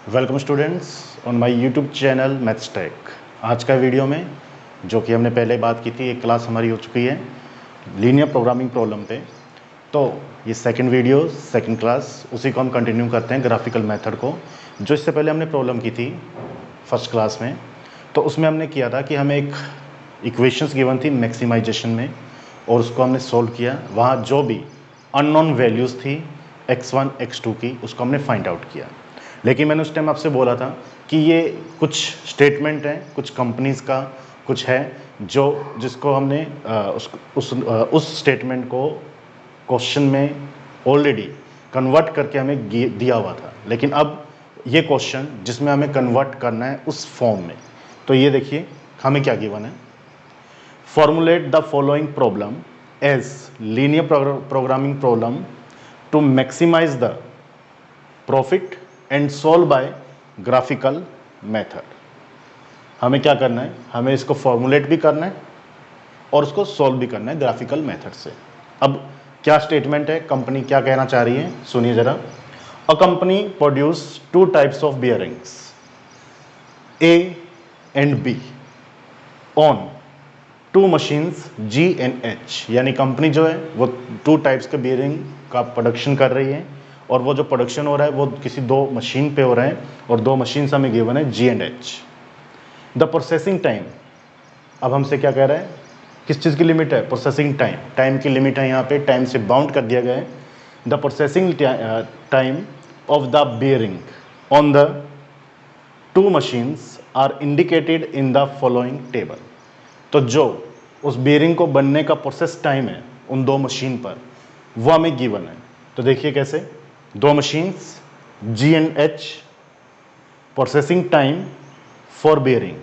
Welcome students on my YouTube channel maths tech. आज का video में जो कि हमने पहले बात की थी, एक क्लास हमारी हो चुकी है लीनियर प्रोग्रामिंग प्रॉब्लम पे। तो ये सेकंड वीडियो सेकंड क्लास, उसी को हम कंटिन्यू करते हैं ग्राफिकल मेथड को, जो इससे पहले हमने प्रॉब्लम की थी फर्स्ट क्लास में। तो उसमें हमने किया था कि हमें एक इक्वेशंस गिवन थी मैक्सिमाइजेशन में, और उसको हमने सोल्व किया। वहाँ जो भी अननोन वैल्यूज़ थी x1 x2 की, उसको हमने फाइंड आउट किया। लेकिन मैंने उस टाइम आपसे बोला था कि ये कुछ स्टेटमेंट हैं, कुछ कंपनीज़ का कुछ है जिसको हमने उस स्टेटमेंट को क्वेश्चन में ऑलरेडी कन्वर्ट करके हमें दिया हुआ था। लेकिन अब ये क्वेश्चन जिसमें हमें कन्वर्ट करना है उस फॉर्म में, तो ये देखिए हमें क्या गिवन है। Formulate the following problem as linear programming problem to maximise the profit and solve by graphical method. हमें क्या करना है, हमें इसको फॉर्मुलेट भी करना है और उसको सॉल्व भी करना है ग्राफिकल मेथड से। अब क्या स्टेटमेंट है, कंपनी क्या कहना चाह रही है, सुनिए जरा। A company produce two types of bearings A and B on two machines G and H. यानी कंपनी जो है वो टू टाइप्स के बियरिंग का प्रोडक्शन कर रही है, और वो जो प्रोडक्शन हो रहा है वो किसी दो मशीन पे हो रहा है, और दो मशीन हमें गिवन है G and H. The processing time, अब हमसे क्या कह रहा है, किस चीज़ की लिमिट है, प्रोसेसिंग टाइम, टाइम की लिमिट है यहाँ पे, टाइम से बाउंड कर दिया गया है। The processing time of the bearing on the two machines are indicated in the following table. तो जो उस बेयरिंग को बनने का प्रोसेस टाइम है उन दो मशीन पर, वो हमें गिवन है। तो देखिए कैसे, दो machines G and H, processing time for bearing,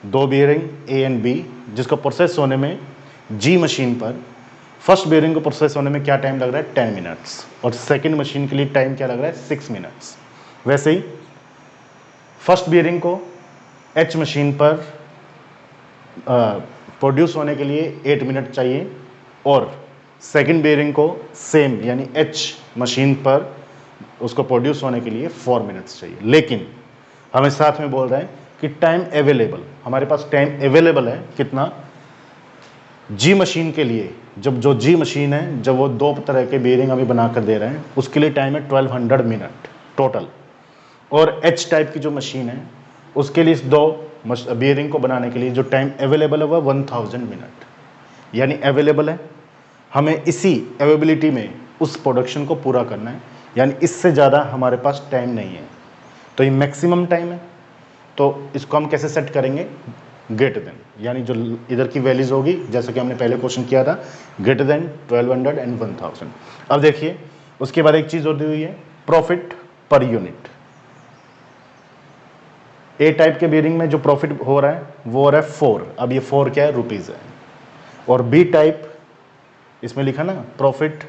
दो बेयरिंग ए एंड बी जिसको प्रोसेस होने में जी मशीन पर, फर्स्ट बेयरिंग को प्रोसेस होने में क्या टाइम लग रहा है 10 मिनट्स, और सेकंड मशीन के लिए टाइम क्या लग रहा है 6 मिनट्स। वैसे ही फर्स्ट बेयरिंग को एच मशीन पर प्रोड्यूस होने के लिए 8 मिनट चाहिए, और सेकंड बेयरिंग को सेम यानी एच मशीन पर उसको प्रोड्यूस होने के लिए 4 मिनट्स चाहिए। लेकिन हमें साथ में बोल रहे हैं कि टाइम अवेलेबल, हमारे पास टाइम अवेलेबल है कितना, जी मशीन के लिए, जब जो जी मशीन है, जब वो दो तरह के बेयरिंग हमें बना कर दे रहे हैं, उसके लिए टाइम है 1200 मिनट टोटल। और एच टाइप की जो मशीन है उसके लिए इस दो बेयरिंग को बनाने के लिए जो टाइम अवेलेबल है वह 1000 मिनट, यानी अवेलेबल है। हमें इसी अवेलेबिलिटी में उस प्रोडक्शन को पूरा करना है, यानी इससे ज़्यादा हमारे पास टाइम नहीं है। तो ये मैक्सिमम टाइम है, तो इसको हम कैसे सेट करेंगे, ग्रेटर देन, यानी जो इधर की वैल्यूज होगी जैसे कि हमने पहले क्वेश्चन किया था, ग्रेटर देन 1200 एंड 1000। अब देखिए उसके बाद एक चीज़ और दी हुई है, प्रॉफिट पर यूनिट। ए टाइप के बेयरिंग में जो प्रॉफिट हो रहा है वो हो रहा है 4, अब ये 4 क्या है, रुपीज़ है। और बी टाइप, इसमें लिखा ना profit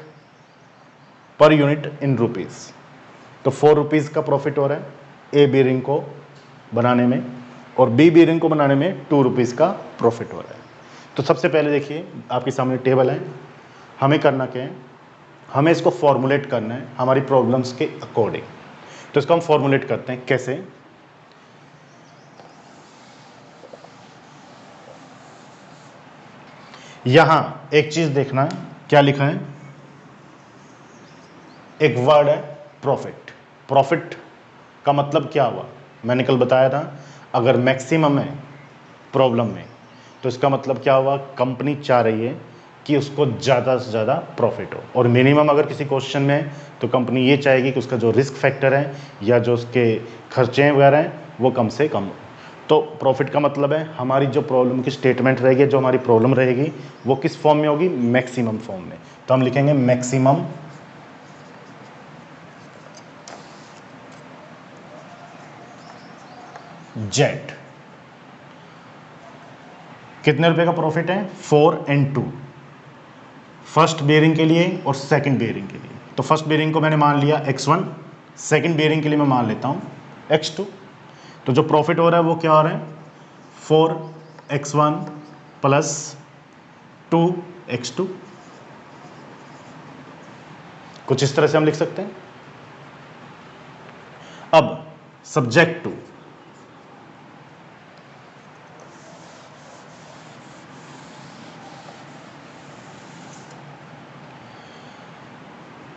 per unit in rupees, तो 4 रुपीज़ का प्रॉफिट हो रहा है ए बेयरिंग को बनाने में, और बी बेयरिंग को बनाने में 2 रुपीज़ का प्रॉफिट हो रहा है। तो सबसे पहले देखिए आपके सामने टेबल है, हमें करना क्या है, हमें इसको फॉर्मुलेट करना है हमारी प्रॉब्लम्स के अकॉर्डिंग। तो इसको हम फॉर्मुलेट करते हैं कैसे, यहां एक चीज देखना है, क्या लिखा है, एक वर्ड है प्रॉफिट। प्रॉफिट का मतलब क्या हुआ, मैंने कल बताया था, अगर मैक्सिमम है प्रॉब्लम में तो इसका मतलब क्या हुआ, कंपनी चाह रही है कि उसको ज़्यादा से ज़्यादा प्रॉफिट हो, और मिनिमम अगर किसी क्वेश्चन में है तो कंपनी ये चाहेगी कि उसका जो रिस्क फैक्टर है या जो उसके खर्चे वगैरह हैं वो कम से कम हो। तो प्रॉफिट का मतलब है हमारी जो प्रॉब्लम की स्टेटमेंट रहेगी, जो हमारी प्रॉब्लम रहेगी वो किस फॉर्म में होगी, मैक्सिमम फॉर्म में। तो हम लिखेंगे मैक्सिमम जेट। कितने रुपए का प्रॉफिट है, 4 and 2, फर्स्ट बेयरिंग के लिए और सेकंड बेयरिंग के लिए। तो फर्स्ट बेयरिंग को मैंने मान लिया x1, सेकंड बेयरिंग के लिए मैं मान लेता हूं x2। तो जो प्रॉफिट हो रहा है वो क्या हो रहा है, 4x1 प्लस 2x2, कुछ इस तरह से हम लिख सकते हैं। अब सब्जेक्ट टू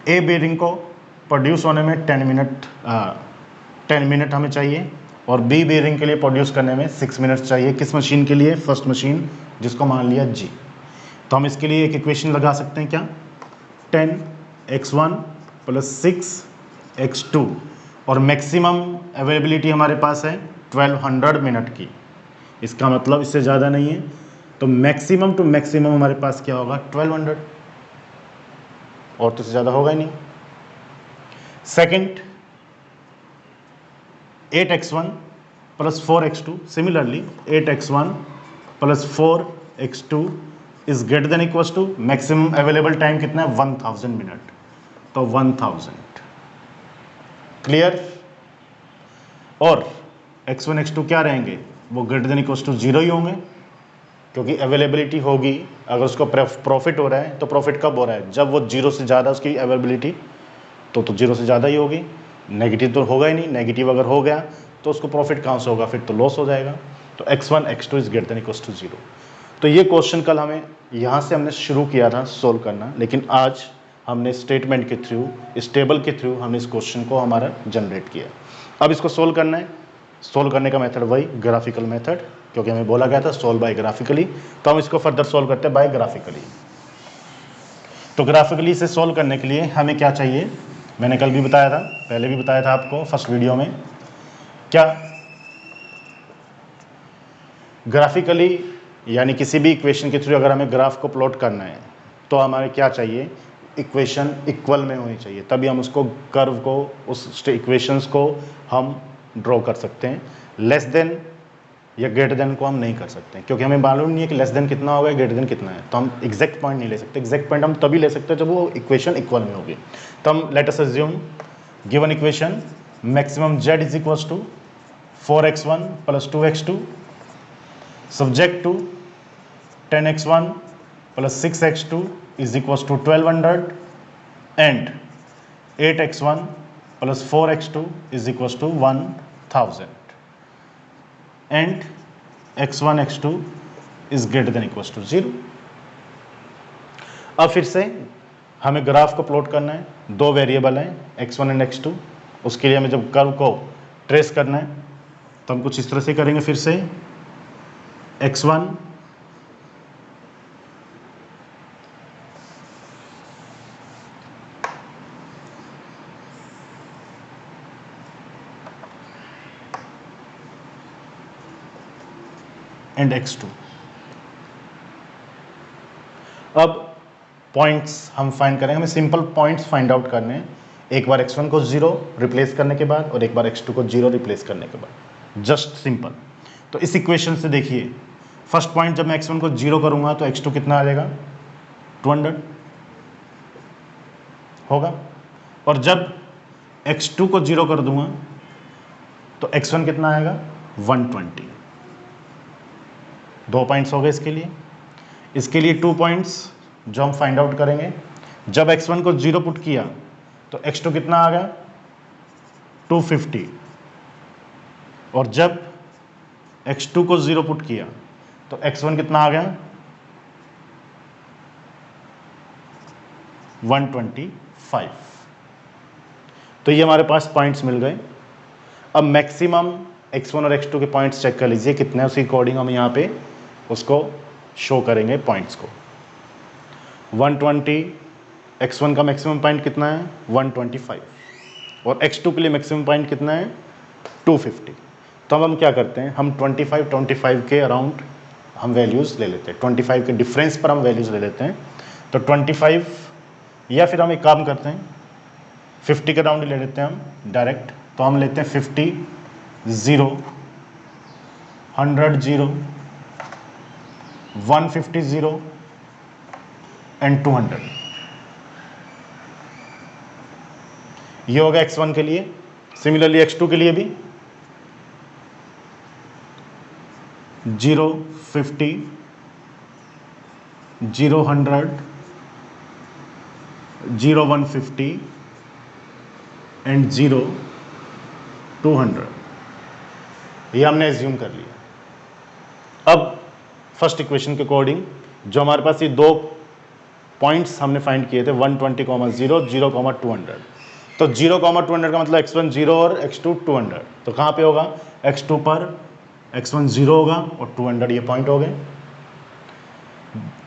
ए बेरिंग को प्रोड्यूस होने में 10 मिनट हमें चाहिए और बी बेरिंग के लिए प्रोड्यूस करने में 6 मिनट चाहिए। किस मशीन के लिए? फर्स्ट मशीन, जिसको मान लिया जी। तो हम इसके लिए एक इक्वेशन लगा सकते हैं क्या? 10x1 + 6x2 और मैक्सिमम अवेलेबिलिटी हमारे पास है 1200 मिनट की। इसका मतलब इससे ज़्यादा नहीं है, तो मैक्सिमम टू मैक्सिमम हमारे पास क्या होगा? 1200, और तो इससे ज़्यादा होगा ही नहीं। Second, 8x1 + 4x2, similarly 8x1 + 4x2 is greater than equals to maximum available time कितना है? 1000 मिनट, तो 1000। क्लियर? और x1 x2 क्या रहेंगे? वो ग्रेटर देन इक्वल्स टू 0 ही होंगे, क्योंकि अवेलेबिलिटी होगी। अगर उसको प्रॉफिट हो रहा है तो प्रॉफिट कब हो रहा है? जब वो 0 से ज़्यादा उसकी अवेलेबिलिटी, तो 0 से ज़्यादा ही होगी। नेगेटिव तो होगा ही नहीं, नेगेटिव अगर हो गया तो उसको प्रॉफिट कहाँ से होगा? फिर तो लॉस हो जाएगा। तो x1 x2 is greater than equals to 0। तो ये क्वेश्चन कल हमें यहाँ से हमने शुरू किया था सोल्व करना, लेकिन आज हमने स्टेटमेंट के थ्रू, इस टेबल के थ्रू हमने इस क्वेश्चन को हमारा जनरेट किया। अब इसको सोल्व करना है। सोल्व करने का मेथड वही ग्राफिकल मेथड, क्योंकि हमें बोला गया था सोल्व बाय ग्राफिकली, तो हम इसको फर्दर सोल्व करते हैं बाय ग्राफिकली। तो ग्राफिकली से सोल्व करने के लिए हमें क्या चाहिए? मैंने कल भी बताया था, पहले भी बताया था आपको फर्स्ट वीडियो में। क्या? ग्राफिकली यानी किसी भी इक्वेशन के थ्रू अगर हमें ग्राफ को प्लॉट करना है तो हमारे क्या चाहिए? इक्वेशन इक्वल में होनी चाहिए, तभी हम उसको कर्व को, उस इक्वेशंस को हम ड्रॉ कर सकते हैं। लेस देन या ग्रेटर देन को हम नहीं कर सकते, क्योंकि हमें मालूम नहीं है कि लेस देन कितना होगा, ग्रेटर देन कितना है। तो हम एग्जैक्ट पॉइंट नहीं ले सकते। एग्जैक्ट पॉइंट हम तभी ले सकते हैं जब वो इक्वेशन इक्वल में होगी। तो हम let us assume given equation maximum z is equals to 4x1 + 2x2 subject to 10x1 + 6x2 is equals to 1200 and 8x1 + 4x2 is equals to 1000 and x1 x2 is greater than equals to 0। अब फिर से हमें graph को plot करना है। दो variable हैं x1 and x2। उसके लिए हमें जब कर्व को ट्रेस करना है तो हम कुछ इस तरह से करेंगे। फिर से x1 एंड x2। अब पॉइंट्स हम फाइंड करेंगे। हमें सिंपल पॉइंट्स फाइंड आउट करने हैं, एक बार x1 को 0 रिप्लेस करने के बाद और एक बार x2 को 0 रिप्लेस करने के बाद, जस्ट सिंपल। तो इस इक्वेशन से देखिए, फर्स्ट पॉइंट जब मैं x1 को 0 करूंगा तो x2 कितना आ जाएगा? 200 होगा, और जब x2 को 0 कर दूंगा तो x1 कितना आएगा? 120। दो पॉइंट्स हो गए इसके लिए। इसके लिए 2 पॉइंट्स जो हम फाइंड आउट करेंगे। जब x1 को 0 पुट किया तो x2 कितना आ गया? 250, और जब x2 को 0 पुट किया तो x1 कितना आ गया? 125। तो ये हमारे पास पॉइंट्स मिल गए। अब मैक्सिमम x1 और x2 के पॉइंट्स चेक कर लीजिए कितने हैं, उसी अकॉर्डिंग हम यहाँ पे उसको शो करेंगे पॉइंट्स को। 120, x1 का मैक्सिमम पॉइंट कितना है? 125, और x2 के लिए मैक्सिमम पॉइंट कितना है? 250। तो अब हम क्या करते हैं, हम 25 के अराउंड हम वैल्यूज़ ले लेते हैं, 25 के डिफरेंस पर हम वैल्यूज़ ले लेते हैं। तो 25, या फिर हम एक काम करते हैं 50 के अराउंड ले लेते हैं हम डायरेक्ट। तो हम लेते हैं 50, 0, 100, 0, 150, 0 एंड 200। ये होगा x1 के लिए। सिमिलरली x2 के लिए भी 0, 50, 0, 100, 0, 150 एंड 0, 200, ये हमने एज्यूम कर लिया। अब फर्स्ट इक्वेशन के अकॉर्डिंग जो हमारे पास ये दो पॉइंट्स हमने फाइंड किए थे 120, 0, 0, 200, तो 0, 200 का मतलब x1 0 और x2 200, तो कहाँ पे होगा, x2 पर x1 0 होगा और 200 ये पॉइंट हो गए।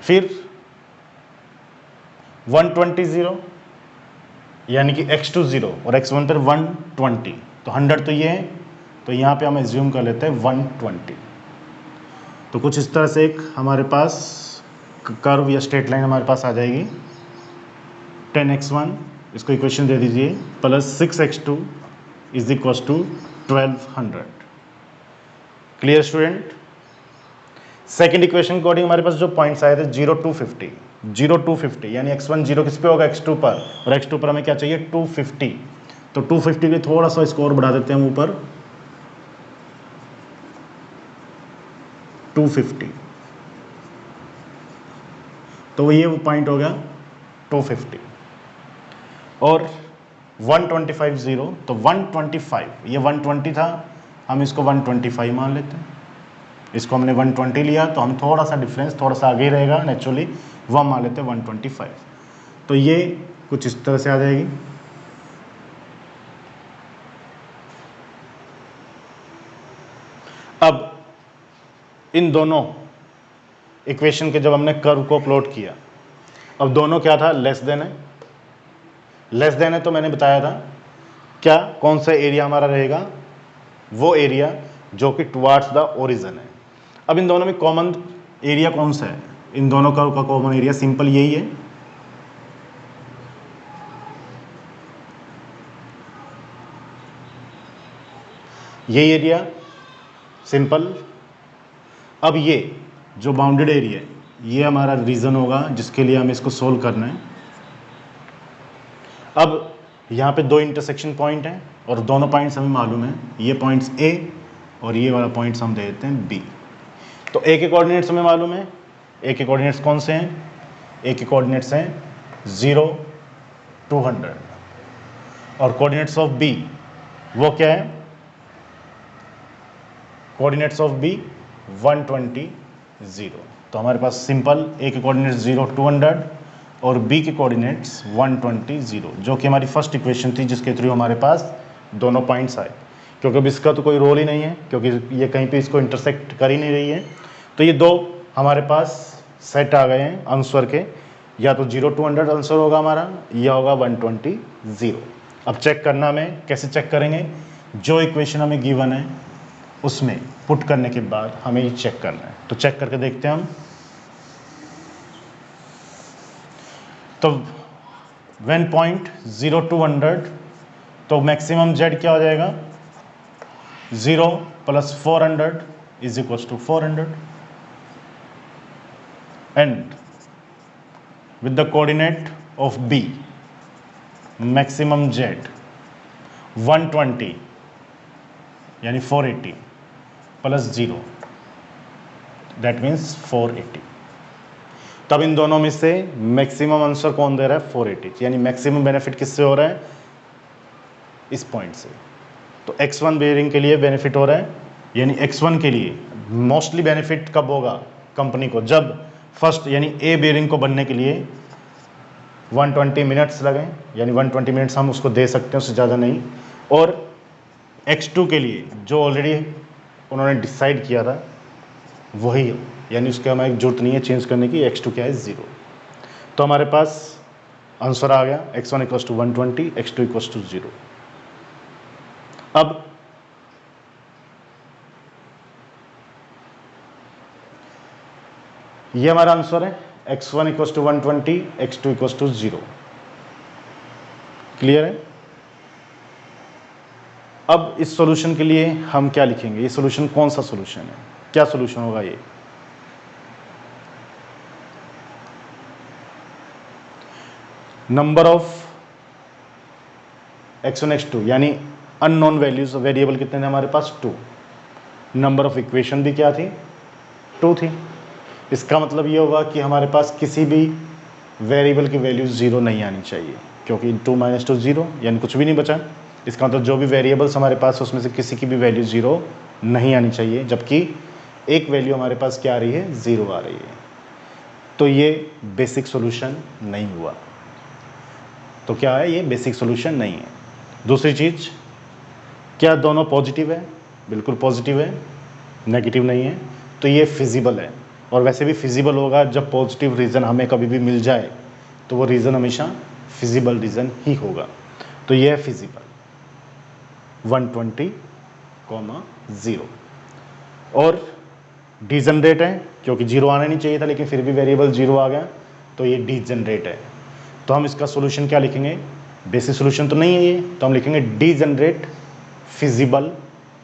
फिर 120 0 यानी कि x2 0 और x1 पर 120, तो 100 तो ये है, तो यहाँ पे हम एज्यूम कर लेते हैं 120। तो कुछ इस तरह से एक हमारे पास कर्व या स्ट्रेट लाइन हमारे पास आ जाएगी। 10x1 इसको इक्वेशन दे दीजिए plus 6x2 is equal to 1200। Clear student. Second equation के अकॉर्डिंग हमारे पास जो पॉइंट्स आए थे 0 250, 0 250 यानी x1 0 किस पे होगा, x2 पर, और x2 पर हमें क्या चाहिए 250, तो 250 के लिए थोड़ा सा स्कोर बढ़ा देते हैं हम ऊपर 250, तो ये वो पॉइंट हो गया 250। और 125 0, तो 125 ये 120 था, हम इसको 125 मान लेते हैं। इसको हमने 120 लिया तो हम थोड़ा सा डिफरेंस थोड़ा सा आगे रहेगा नेचुरली, वो हम मान लेते हैं 125। तो ये कुछ इस तरह से आ जाएगी। अब इन दोनों इक्वेशन के जब हमने कर्व को प्लॉट किया, अब दोनों क्या था, लेस देन है, लेस देन है, तो मैंने बताया था क्या कौन सा एरिया हमारा रहेगा, वो एरिया जो कि टुवार्ड्स द ओरिजिन है। अब इन दोनों में कॉमन एरिया कौन सा है, इन दोनों का कॉमन एरिया सिंपल यही है, यही एरिया सिंपल। अब ये जो बाउंडेड एरिया है ये हमारा रीजन होगा जिसके लिए हमें इसको सोल्व करना है। अब यहाँ पे दो इंटरसेक्शन पॉइंट हैं और दोनों पॉइंट्स हमें मालूम है, ये पॉइंट्स A और ये वाला पॉइंट्स हम दे देते हैं B। तो A के कोऑर्डिनेट्स हमें मालूम है, A के कोऑर्डिनेट्स कौन से हैं, A के कोऑर्डिनेट्स हैं 0 200 और कोऑर्डिनेट्स ऑफ B वो क्या है, कोऑर्डिनेट्स ऑफ B 120 0। तो हमारे पास सिंपल A के कोऑर्डिनेट्स 0 200 और B के कोऑर्डिनेट्स 120 0, जो कि हमारी फर्स्ट इक्वेशन थी जिसके थ्रू हमारे पास दोनों पॉइंट्स आए। क्योंकि अब इसका तो कोई रोल ही नहीं है क्योंकि ये कहीं पे इसको इंटरसेक्ट कर ही नहीं रही है, तो ये दो हमारे पास सेट आ गए हैं आंसर के, या तो 0 200 आंसर होगा हमारा या होगा 120 0। अब चेक करना हमें कैसे चेक करेंगे, जो इक्वेशन हमें गिवन है उसमें पुट करने के बाद हमें ये चेक करना है। तो चेक करके देखते हैं हम। तो व्हेन पॉइंट 0 200, तो मैक्सिमम z क्या हो जाएगा, 0 + 400 is equal to 400 and with the coordinate of B maximum z 120 यानी 480 + 0 दैट मीन्स 480। तब इन दोनों में से मैक्सिमम आंसर कौन दे रहा है, 480, यानी मैक्सिमम बेनिफिट किससे हो रहा है, इस पॉइंट से। तो x1 बेयरिंग के लिए बेनिफिट हो रहा है, यानी x1 के लिए मोस्टली बेनिफिट कब होगा कंपनी को, जब फर्स्ट यानी A बेयरिंग को बनने के लिए 120 मिनट्स लगें, यानी 120 मिनट्स हम उसको दे सकते हैं, उससे ज़्यादा नहीं। और x2 के लिए जो ऑलरेडी उन्होंने डिसाइड किया था वही, यानी उसके हमें जरूरत नहीं है चेंज करने की, x2 क्या है 0। तो हमारे पास आंसर आ गया x1 = 120, x2 = 0। अब ये हमारा आंसर है, x1 = 120, x2 = 0। क्लियर है। अब इस सॉल्यूशन के लिए हम क्या लिखेंगे, ये सॉल्यूशन कौन सा सॉल्यूशन है, क्या सॉल्यूशन होगा ये, नंबर ऑफ x1 x2 यानी अननोन वैल्यूज, वेरिएबल कितने थे हमारे पास 2, नंबर ऑफ इक्वेशन भी क्या थी 2 थी। इसका मतलब ये होगा कि हमारे पास किसी भी वेरिएबल की वैल्यू 0 नहीं आनी चाहिए, क्योंकि 2 - 2 0 यानी कुछ भी नहीं बचा। इसका मतलब जो भी वेरिएबल्स हमारे पास उसमें से किसी की भी वैल्यू 0 नहीं आनी चाहिए, जबकि एक वैल्यू हमारे पास क्या आ रही है, 0 आ रही है। तो ये बेसिक सॉल्यूशन नहीं हुआ। तो क्या है, ये बेसिक सॉल्यूशन नहीं है। दूसरी चीज़, क्या दोनों पॉजिटिव है? बिल्कुल पॉजिटिव है, नेगेटिव नहीं है। तो ये फिजिबल है, और वैसे भी फिजिबल होगा जब पॉजिटिव रीज़न हमें कभी भी मिल जाए तो वो रीज़न हमेशा फिजिबल रीज़न ही होगा। तो ये है फिजिबल 120,0। और डीजनरेट है क्योंकि 0 आना नहीं चाहिए था, लेकिन फिर भी वेरिएबल 0 आ गया, तो ये डीजनरेट है। तो हम इसका सोल्यूशन क्या लिखेंगे? बेसिक सोल्यूशन तो नहीं है ये, तो हम लिखेंगे डीजनरेट फिजिबल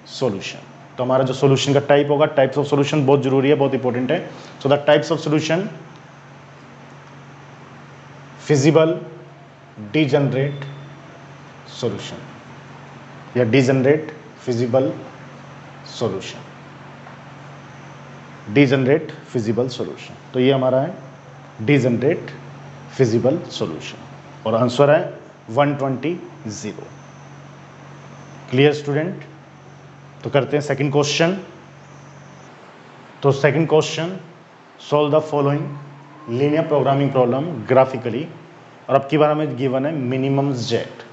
सोल्यूशन। तो हमारा जो सोल्यूशन का टाइप होगा, टाइप्स ऑफ सोल्यूशन बहुत जरूरी है, बहुत इंपॉर्टेंट है। So the types of solution, feasible, degenerate solution या degenerate feasible solution, degenerate feasible solution. तो ये हमारा है डीजनरेट फिजिबल सोल्यूशन, और आंसर है 120। Clear student? तो करते हैं सेकंड क्वेश्चन। तो second question, solve the following linear programming problem graphically. और अब की बार हमें गिवन है मिनिमम जेड।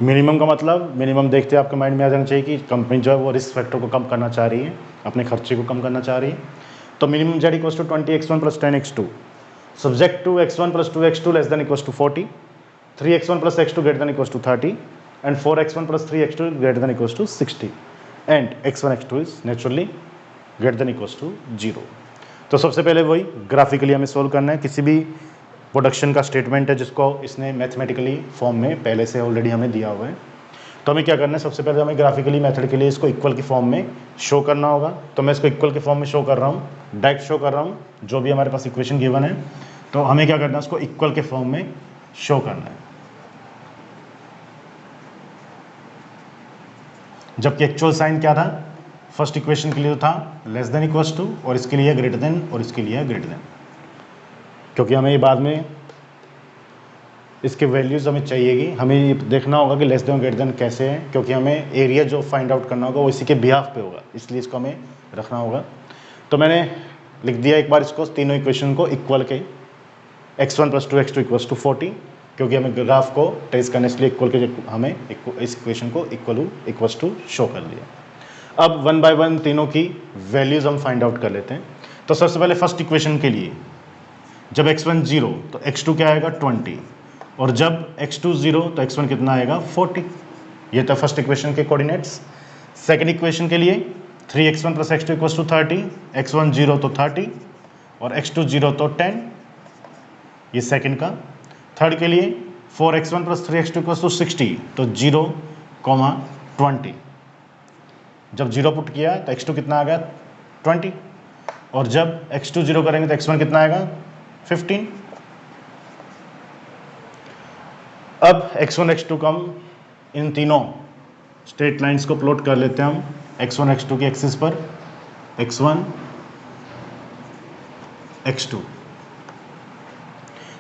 मिनिमम का मतलब, मिनिमम देखते आपके माइंड में आ जाना चाहिए कि कंपनी जो है वो रिस्क फैक्टर को कम करना चाह रही है, अपने खर्चे को कम करना चाह रही है। तो minimum Z equals to 20x1 + 10x2 subject to x1 + 2x2 less than equals to 40, 3x1 + x2 greater than equals to 30 and 4x1 + 3x2 greater than equals to 60 and x1 x2 is naturally greater than equals to 0। तो सबसे पहले वही graphically हमें solve करना है। किसी भी production का स्टेटमेंट है जिसको इसने मैथमेटिकली फॉर्म में पहले से ऑलरेडी हमें दिया हुआ है, तो हमें क्या करना है, सबसे पहले हमें ग्राफिकली मेथड के लिए इसको इक्वल की फॉर्म में शो करना होगा। तो मैं इसको इक्वल के फॉर्म में शो कर रहा हूँ, डायरेक्ट शो कर रहा हूँ, जो भी हमारे पास इक्वेशन गिवन है। तो हमें क्या करना है, उसको इक्वल के फॉर्म में शो करना है, जबकि एक्चुअल साइन क्या था, फर्स्ट इक्वेशन के लिए था लेस देन इक्वल्स टू, और इसके लिए ग्रेटर देन, और इसके लिए ग्रेटर देन, क्योंकि हमें ये बाद में इसके वैल्यूज़ हमें चाहिएगी। हमें ये देखना होगा कि लेस देन ग्रेटर देन कैसे है, क्योंकि हमें एरिया जो फाइंड आउट करना होगा वो इसी के बिहाफ पे होगा, इसलिए इसको हमें रखना होगा। तो मैंने लिख दिया एक बार इसको, तीनों इक्वेशन को इक्वल के, x1 + 2x2 इक्वल्स टू 40, क्योंकि हमें ग्राफ को ट्रेस करने के लिए इक्वल के हमें इस इक्वेशन को इक्वल्स टू शो कर दिया। अब 1 बाय 1 तीनों की वैल्यूज़ हम फाइंड आउट कर लेते हैं। तो सबसे पहले फर्स्ट इक्वेशन के लिए, जब x1 0 तो x2 क्या आएगा 20, और जब x2 0 तो x1 कितना आएगा 40। ये था फर्स्ट इक्वेशन के कोऑर्डिनेट्स। सेकंड इक्वेशन के लिए 3x1 + x2 equals to 30, x1 0 तो 30 और x2 0 तो 10, ये सेकंड का। थर्ड के लिए 4x1 + 3x2 इक्वल्स टू 60, तो 0, 20। जब 0 पुट किया तो x2 कितना आ गया 20, और जब x2 0 करेंगे तो x1 कितना आएगा 15। अब x1 x2 को हम इन तीनों स्ट्रेट लाइंस को प्लॉट कर लेते हैं हम x1 x2 की एक्सिस पर, x1 x2।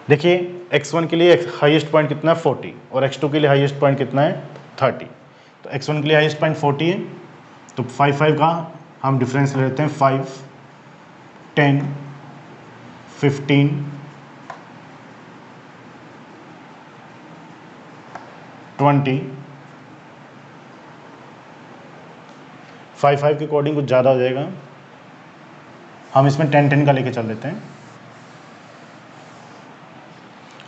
देखिए x1 के लिए हाईएस्ट पॉइंट कितना है 40, और x2 के लिए हाईएस्ट पॉइंट कितना है 30। तो x1 के लिए हाईएस्ट पॉइंट 40 है, तो 5 का हम डिफरेंस ले लेते हैं, 5, 10, 15, 20। 5 के अकॉर्डिंग कुछ ज़्यादा हो जाएगा, हम इसमें 10 का लेके चल लेते हैं।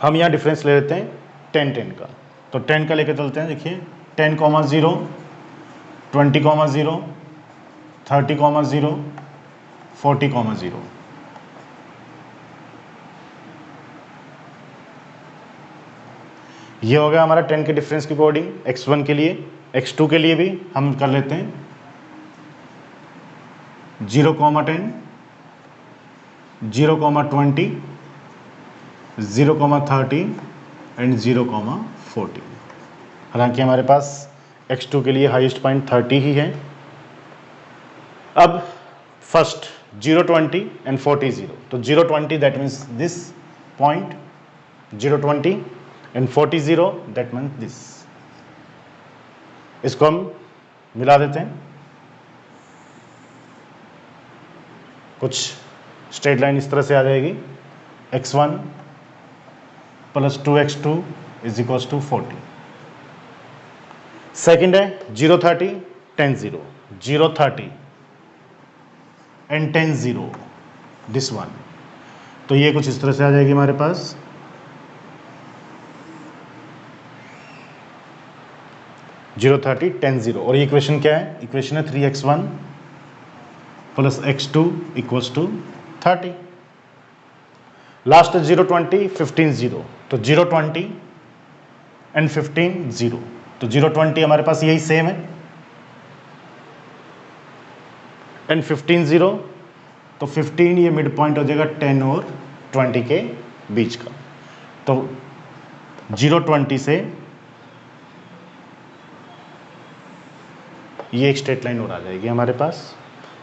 हम यहाँ डिफरेंस ले लेते हैं 10 का, तो 10 का लेके चलते हैं। देखिए 10, 0, 20, 0, 30, 0, 40, 0। ये हो गया हमारा 10 के डिफरेंस के अकॉर्डिंग x1 के लिए। x2 के लिए भी हम कर लेते हैं 0, 10, 0, 20, 0, 30 एंड 0, 40। हालांकि हमारे पास x2 के लिए हाईएस्ट पॉइंट 30 ही है। अब फर्स्ट 0, 20 एंड 40, 0, तो 0, 20 that means this point, 0, 20 and 40, 0 that means this। इसको हम मिला देते हैं, कुछ स्ट्रेट लाइन इस तरह से आ जाएगी, x1 plus 2x2 is equals to 40। Second है 0 30 10 0, 0 30 एंड 10 0 दिस वन, तो ये कुछ इस तरह से आ जाएगी हमारे पास। जीरो 30 10 0, और ये इक्वेशन क्या है? इक्वेशन है 3x1 plus x2 equals to 30। Last 0 20 15 0, तो 0 20 एंड 15 0, तो 0 20 हमारे पास यही सेम है, एंड 15 0, तो 15 ये मिड पॉइंट हो जाएगा 10 और 20 के बीच का, तो 0 20 से ये एक स्ट्रेट लाइन और आ जाएगी हमारे पास,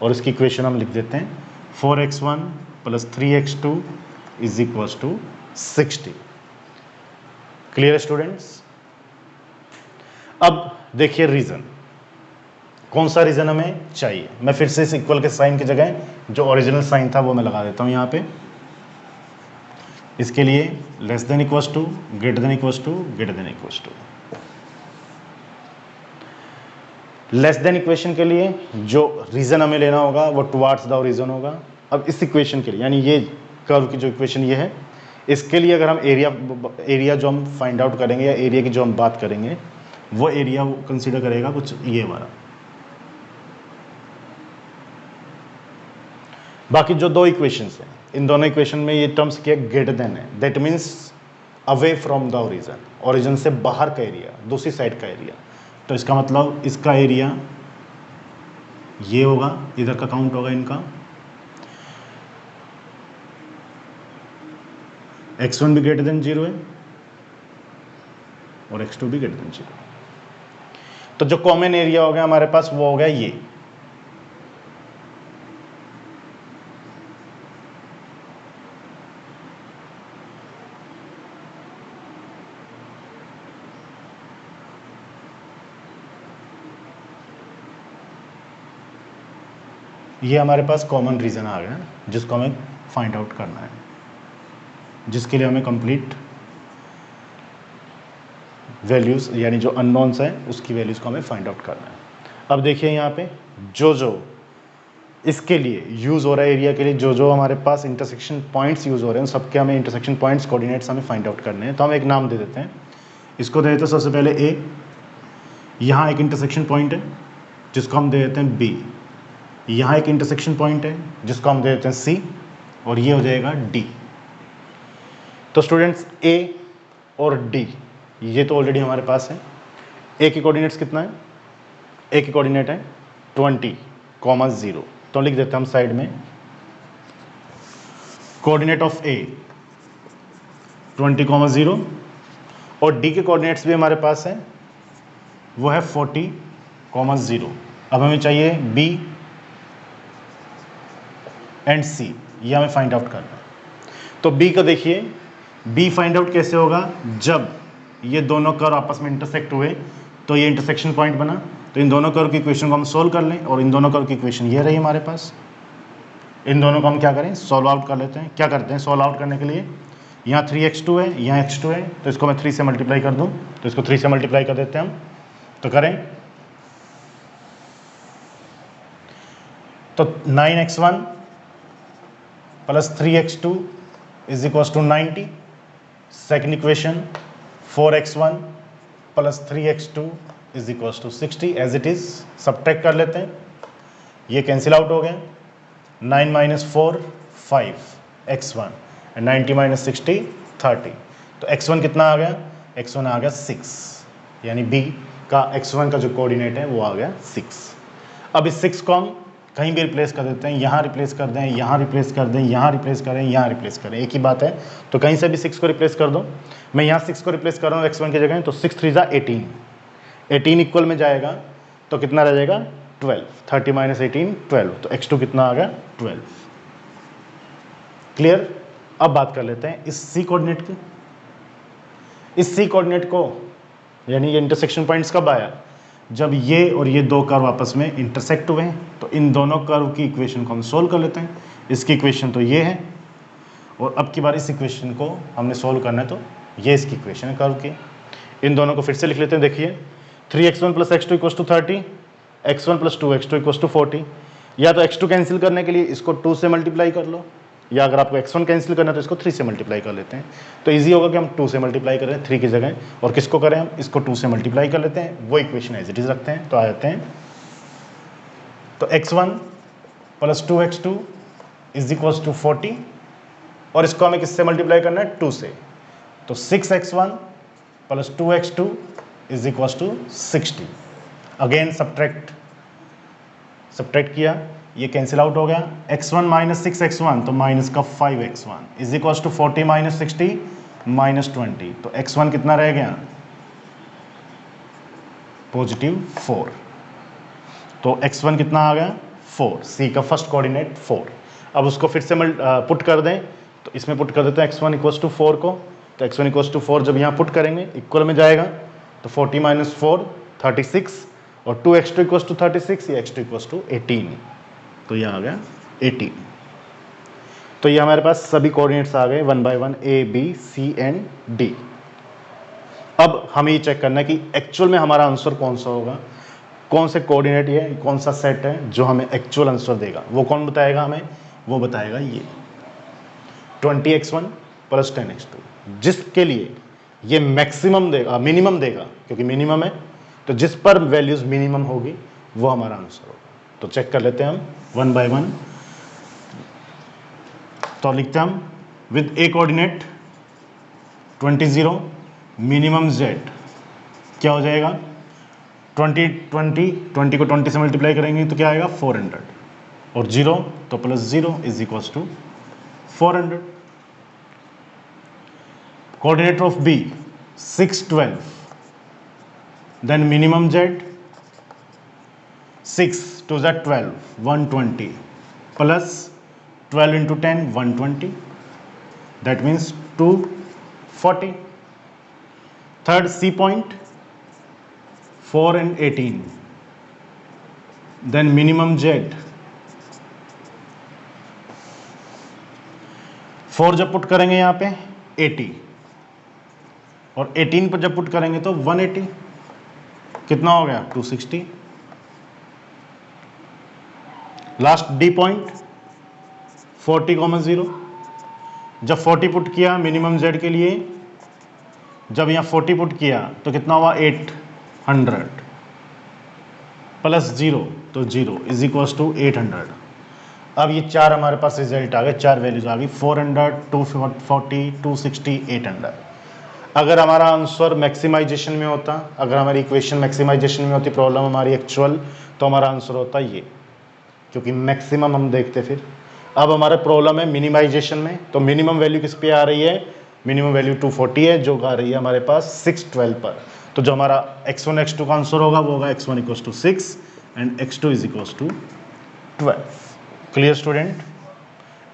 और इसकी इक्वेशन हम लिख देते हैं 4x1 plus 3x2 is equals to 60। Clear है स्टूडेंट्स? अब देखिए रीजन, कौन सा रीजन हमें चाहिए। मैं फिर से इस इक्वल के साइन की जगह जो ओरिजिनल साइन था वो मैं लगा देता हूं यहां पे। इसके लिए less than equals to, greater than equals to, greater than equals to. Less than equation के लिए जो रीजन हमें लेना होगा वो टुवार्ड्स द ओरिजिन होगा। अब इस इक्वेशन के लिए, यानी ये कर्व की जो इक्वेशन ये है, इसके लिए अगर हम एरिया जो हम फाइंड आउट करेंगे या एरिया की जो हम बात करेंगे, वो एरिया कंसीडर करेगा कुछ ये हमारा। बाकी जो दो इक्वेशंस हैं, इन दोनों इक्वेशन में ये टर्म्स क्या ग्रेटर देन है, that means away from the origin, origin से बाहर का एरिया, दूसरी साइड का एरिया। तो इसका मतलब इसका एरिया ये होगा, इधर का काउंट होगा इनका, x1 भी ग्रेटर देन 0 है और x2 भी ग्रेटर देन 0। तो जो कॉमन एरिया हो गया हमारे पास वो हो गया ये हमारे पास कॉमन रीजन आ गया जिसको हमें फाइंड आउट करना है, जिसके लिए हमें कंप्लीट वैल्यूज यानी जो अननोन्स है उसकी वैल्यूज को हमें फाइंड आउट करना है। अब देखिए यहाँ पे जो इसके लिए यूज हो रहा है, एरिया के लिए जो हमारे पास इंटरसेक्शन पॉइंट्स यूज हो रहे हैं, सबके हमें इंटरसेक्शन पॉइंट्स कोऑर्डिनेट्स हमें फाइंड आउट करने हैं। तो हम एक नाम दे देते हैं, इसको दे देते हैं सबसे पहले ए। यहाँ एक इंटरसेक्शन पॉइंट है जिसको हम दे देते हैं बी। यहाँ एक इंटरसेक्शन पॉइंट है जिसको हम दे देते हैं सी, और ये हो जाएगा डी। तो स्टूडेंट्स ए और डी ये तो ऑलरेडी हमारे पास है। ए की कोऑर्डिनेट्स कितना है? ए की कोऑर्डिनेट है 20,0, तो लिख देते हैं हम साइड में कोऑर्डिनेट ऑफ ए 20,0, और डी के कोऑर्डिनेट्स भी हमारे पास है, वो है 40,0। अब हमें चाहिए बी एंड सी, ये हमें फाइंड आउट करना है। तो बी का देखिए, बी फाइंड आउट कैसे होगा? जब ये दोनों कर्व आपस में इंटरसेक्ट हुए तो ये इंटरसेक्शन पॉइंट बना, तो इन दोनों कर्व की इक्वेशन को हम सोल्व कर लें, और इन दोनों कर्व की इक्वेशन ये रही हमारे पास। इन दोनों को हम क्या करें? सॉल्व आउट कर लेते हैं। क्या करते हैं सॉल्व आउट करने के लिए? यहाँ 3x2 है, यहाँ x2 है, तो इसको मैं 3 से मल्टीप्लाई कर दूँ, तो इसको 3 से मल्टीप्लाई कर देते हैं हम। तो करें तो 9x1 plus 3x2 is equal to 90। Second equation 4x1 plus 3x2 is equal to 60 as it is. Subtract कर लेते हैं, ये कैंसिल आउट हो गया। 9 माइनस 4 5 x1 एंड 90 माइनस 60 30। तो x1 कितना आ गया? x1 आ गया 6, यानी b का x1 का जो कोऑर्डिनेट है वो आ गया 6। अब इस 6 को हम कहीं भी रिप्लेस कर देते हैं, यहाँ रिप्लेस कर दें, यहाँ रिप्लेस कर दें, यहाँ रिप्लेस करें, यहाँ रिप्लेस करें, एक ही बात है। तो कहीं से भी 6 को रिप्लेस कर दो। मैं यहाँ 6 को रिप्लेस कर रहा हूँ x1 की जगह, तो 6 3 ज़ा 18, 18 इक्वल में जाएगा तो कितना रह जाएगा? 12। 30 माइनस 18 12, तो x2 कितना आ गया? 12। क्लियर? अब बात कर लेते हैं इस c कोऑर्डिनेट की। इस c कोऑर्डिनेट को, यानी ये इंटरसेक्शन पॉइंट्स कब आया? जब ये और ये दो कर्व आपस में इंटरसेक्ट हुए हैं तो इन दोनों कर्व की इक्वेशन को हम सोल्व कर लेते हैं। इसकी इक्वेशन तो ये है और अब की बार इस इक्वेशन को हमने सोल्व करना है, तो ये इसकी इक्वेशन है कर्व की। इन दोनों को फिर से लिख लेते हैं। देखिए 3x1 + x2 = 30, x1 + 2x2 = 40। या तो x2 कैंसिल करने के लिए इसको 2 से मल्टीप्लाई कर लो, या अगर आपको x1 कैंसिल करना है तो इसको 3 से मल्टीप्लाई कर लेते हैं। तो इजी होगा कि हम 2 से मल्टीप्लाई करें 3 की जगह, और किसको करें हम, इसको 2 से मल्टीप्लाई कर लेते हैं, वो इक्वेशन एज इट इज रखते हैं। तो आ जाते हैं, तो x1 + 2x2 = 40, और इसको हमें किससे मल्टीप्लाई करना है, 2 से। तो 6x1 + 2x2 = 60। अगेन सब्ट्रैक्ट किया, ये कैंसिल आउट हो गया। x1 - 6x1 तो माइनस का 5x1 = 40 - 60 -20। तो x1 कितना रह गया, +4। तो x1 कितना आ गया, 4। सी का फर्स्ट कोऑर्डिनेट 4। अब उसको फिर से पुट कर दें, तो इसमें पुट कर देते हैं x1 = 4 को। तो x1 = 4 जब यहाँ पुट करेंगे इक्वल में जाएगा, तो 40 - 4 36, और 2x2 = 36, या x2 = 18। तो ये आ गया 18। तो ये हमारे पास सभी कोऑर्डिनेट्स आ गए 1 by 1, A, B, C and D। अब हमें ये चेक करना है कि एक्चुअल में हमारा आंसर कौन सा होगा, कौन से कोऑर्डिनेट है, कौन सा सेट है जो हमें एक्चुअल आंसर देगा। वो कौन बताएगा हमें, वो बताएगा ये 20x1 + 10x2, जिसके लिए ये मैक्सिमम देगा, मिनिमम देगा, क्योंकि मिनिमम है, तो जिस पर वैल्यूज मिनिमम होगी वो हमारा आंसर होगा। तो चेक कर लेते हैं हम 1 बाय 1। तो लिखते हैं हम with A coordinate 20 0 minimum z क्या हो जाएगा, 20 को 20 से मल्टीप्लाई करेंगे तो क्या आएगा 400, और 0 तो +0 = 400। Coordinate of B 6 12, then minimum z 6 2 = 12 120 plus 12 into 10 120, that means 240. Third C point 4 and 18, then minimum Z 4 जब पुट करेंगे यहाँ पे 80, और 18 पर जब पुट करेंगे तो 180, कितना हो गया 260। लास्ट डी पॉइंट 40, 0, जब 40 पुट किया मिनिमम जेड के लिए, जब यहाँ 40 पुट किया तो कितना हुआ 800 प्लस 0 तो 0 = 800। अब ये चार हमारे पास रिजल्ट आ गए, चार वैल्यूज आ गई 400 240 260 800। अगर हमारा आंसर मैक्सिमाइजेशन में होता, अगर हमारी इक्वेशन मैक्सिमाइजेशन में होती, प्रॉब्लम हमारी एक्चुअल, तो हमारा आंसर होता ये, क्योंकि मैक्सिमम हम देखते फिर। अब हमारा प्रॉब्लम है मिनिमाइजेशन में, तो मिनिमम वैल्यू किस पे आ रही है, मिनिमम वैल्यू 240 है, जो आ रही है हमारे पास 612 पर। तो जो हमारा x1 x2 का आंसर होगा वो होगा x1 = 6 and x2 = 12। Clear student,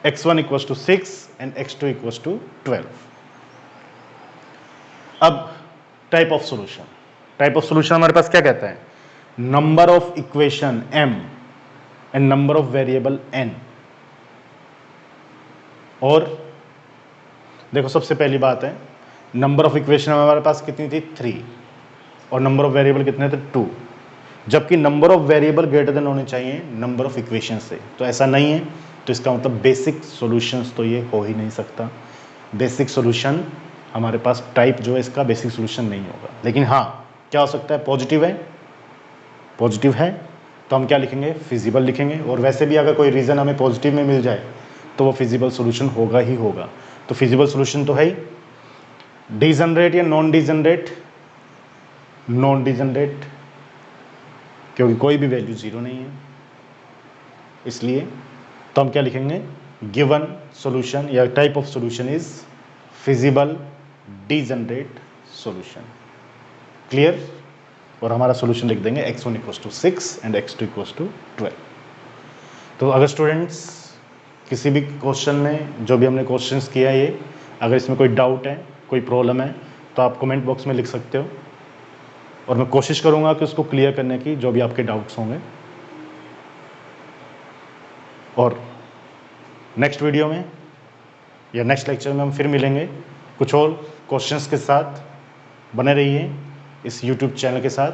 x1 = 6 and x2 = 12। अब type of solution, type of solution हमारे पास क्या कहता है, number of equation m and number of variable n। और देखो सबसे पहली बात है, नंबर ऑफ इक्वेशन हमारे पास कितनी थी 3, और नंबर ऑफ वेरिएबल कितने थे 2, जबकि number of variable greater than होने चाहिए नंबर ऑफ इक्वेशन से। तो ऐसा नहीं है, तो इसका मतलब बेसिक सॉल्यूशंस तो ये हो ही नहीं सकता। बेसिक सॉल्यूशन हमारे पास टाइप जो है इसका बेसिक सॉल्यूशन नहीं होगा। लेकिन हाँ क्या हो सकता है, पॉजिटिव है, पॉजिटिव है तो हम क्या लिखेंगे, फिजिबल लिखेंगे। और वैसे भी अगर कोई रीज़न हमें पॉजिटिव में मिल जाए तो वो फिजिबल सॉल्यूशन होगा ही होगा। तो फिजिबल सॉल्यूशन तो है ही। डिजनरेट या नॉन डिजनरेट, नॉन डिजनरेट क्योंकि कोई भी वैल्यू 0 नहीं है, इसलिए तो हम क्या लिखेंगे, गिवन सॉल्यूशन या type of solution is feasible degenerate solution. Clear. और हमारा सॉल्यूशन लिख देंगे x1 = 6 एंड x2 = 12। तो अगर स्टूडेंट्स किसी भी क्वेश्चन में जो भी हमने क्वेश्चंस किया ये, अगर इसमें कोई डाउट है, कोई प्रॉब्लम है, तो आप कमेंट बॉक्स में लिख सकते हो। और मैं कोशिश करूँगा कि उसको क्लियर करने की, जो भी आपके डाउट्स होंगे। और नेक्स्ट वीडियो में या नेक्स्ट लेक्चर में हम फिर मिलेंगे कुछ और क्वेश्चंस के साथ। बने रहिए इस यूट्यूब चैनल के साथ।